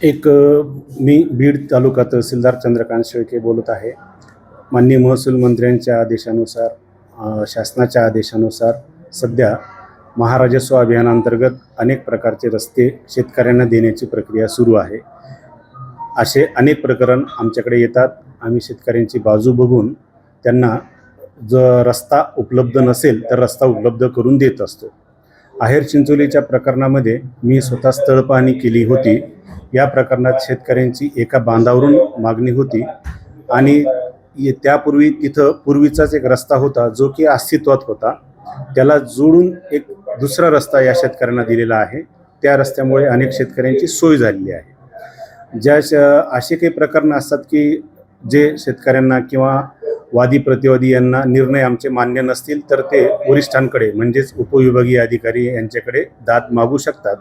मी बीड तालुका तहसीलदार चंद्रकांत शेळके बोलत आहे. माननीय महसूल मंत्र्यांच्या आदेशानुसार शासनाच्या आदेशानुसार सध्या महाराजस्व अभियानांतर्गत अनेक प्रकारचे रस्ते शेतकऱ्यांना देण्याची प्रक्रिया सुरू आहे. असे अनेक प्रकरण आमच्याकडे येतात. आम्ही शेतकऱ्यांची बाजू बघून त्यांना जर रस्ता उपलब्ध नसेल तर रस्ता उपलब्ध करून देत असतो. आहेर चिंचोलीच्या प्रकरणामध्ये मी स्वतः स्थळ पाहणी केली होती. या प्रकरणात शेतकऱ्यांची एका बांधावरून मागणी होती आणि त्यापूर्वी तिथं पूर्वीचाच एक रस्ता होता जो की अस्तित्वात होता. त्याला जोडून एक दुसरा रस्ता या शेतकऱ्यांना दिलेला आहे. त्या रस्त्यामुळे अनेक शेतकऱ्यांची सोय झालेली आहे. असे काही प्रकरण असतात की जे शेतकऱ्यांना किंवा वादी प्रतिवादी यांना निर्णय आमचे मान्य नसतील तर ते वरिष्ठांकडे म्हणजेच उपविभागीय अधिकारी यांच्याकडे दाद मागू शकतात.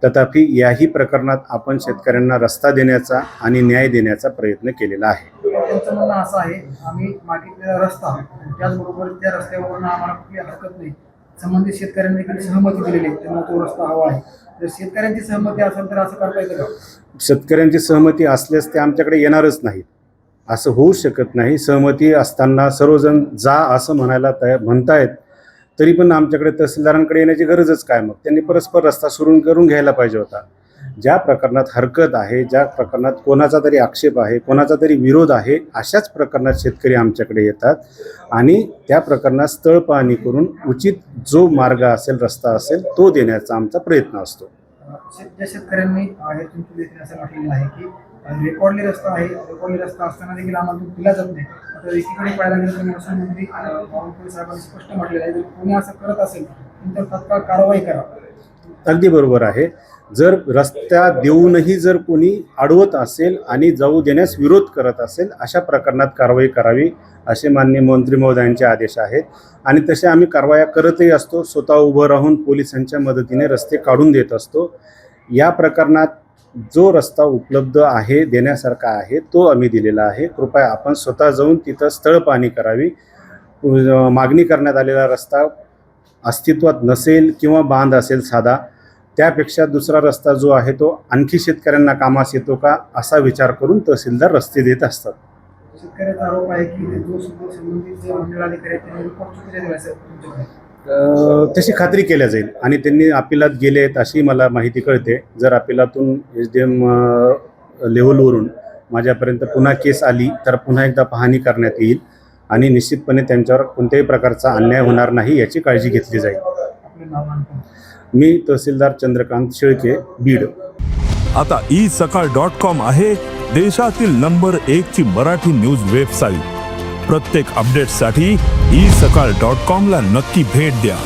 तथापि याही प्रकरणात आपण शेतकऱ्यांना रस्ता देण्याचा आणि न्याय देण्याचा प्रयत्न केलेला आहे. त्यांचं म्हणणं असं आहे, आम्ही मागितलेला रस्ता त्याचबरोबर त्या रस्त्यावरून आम्हाला कुठली हरकत नाही. संबंधित शेतकऱ्यांनी देखील सहमती दिलेली आहे, त्यांना तो रस्ता हवा आहे. जर शेतकऱ्यांची सहमती असेल तर असं करता येतं का? शेतकऱ्यांची सहमती असल्यास ते आमच्याकडे येणारच नाहीत. असं होऊ शकत नाही. सहमती असताना सर्वजण जा असं म्हणतायत तरी पण आमच्याकडे तहसीलदारांकडे येण्याची गरजच काय? मग त्यांनी परस्पर रस्ता सुरू करून घ्यायला पाहिजे होता. ज्या प्रकरणात हरकत आहे, ज्या प्रकरणात कोणाचा तरी आक्षेप आहे, कोणाचा तरी विरोध आहे, अशाच प्रकरणात शेतकरी आमच्याकडे येतात आणि त्या प्रकरणात स्थळ पाहणी करून उचित जो मार्ग असेल, रस्ता असेल तो देण्याचा आमचा प्रयत्न असतो. ज्या शेतकऱ्यांनी असं म्हटलेलं आहे की रेकॉर्डली रस्ता आहे, रेकॉर्डली रस्ता असताना देखील आम्हाला तो दिला जात नाही. तर एकीकडे पाहायला गेलं तर महसूल मंत्री बावनकुळे साहेबांनी स्पष्ट म्हटलेलं आहे, जर कोणी असं करत असेल तर तत्काळ कारवाई करा. अगदी बरोबर आहे. जर रस्ता देऊनही जर कोणी अडवत असेल आणि जाऊ देण्यास विरोध करत असेल अशा प्रकरणात कारवाई करावी असे माननीय मंत्री महोदयांचे आदेश आहेत आणि तसे आम्ही कारवाया करतही असतो. स्वतः उभं राहून पोलिसांच्या मदतीने रस्ते काढून देत असतो. या प्रकरणात जो रस्ता उपलब्ध आहे, देण्यासारखा आहे, तो आम्ही दिलेला आहे. कृपया आपण स्वतः जाऊन तिथं स्थळ पाहणी करावी. मागणी करण्यात आलेला रस्ता अस्तित्वात नसेल किंवा बांध असेल साधा, त्यापेक्षा दुसरा रस्ता जो आहे तो आणखी शेतकऱ्यांना कामास येतो का असा विचार करून तहसीलदार रस्ते देत असतात. शेतकऱ्याचा आरोप आहे की जो संबंधित मंडळाधिकारी त्यांनी रिपोर्ट चुकीचे दिले असेल. तशी खात्री केल्या जाईल आणि त्यांनी अपिलात गेले आहेत अशी मला माहिती कळते. जर अपिलातून SDM लेव्हलवरून माझ्यापर्यंत पुन्हा केस आली तर पुन्हा एकदा पाहणी करण्यात येईल आणि निश्चितपणे त्यांच्यावर कोणत्याही प्रकारचा अन्याय होणार नाही याची काळजी घेतली जाईल. मी तहसीलदार चंद्रकांत शेळके, बीड. आता isakal.com आहे देशातील नंबर 1 ची मराठी न्यूज वेबसाईट. प्रत्येक अपडेटसाठी isakal.com ला नक्की भेट द्या.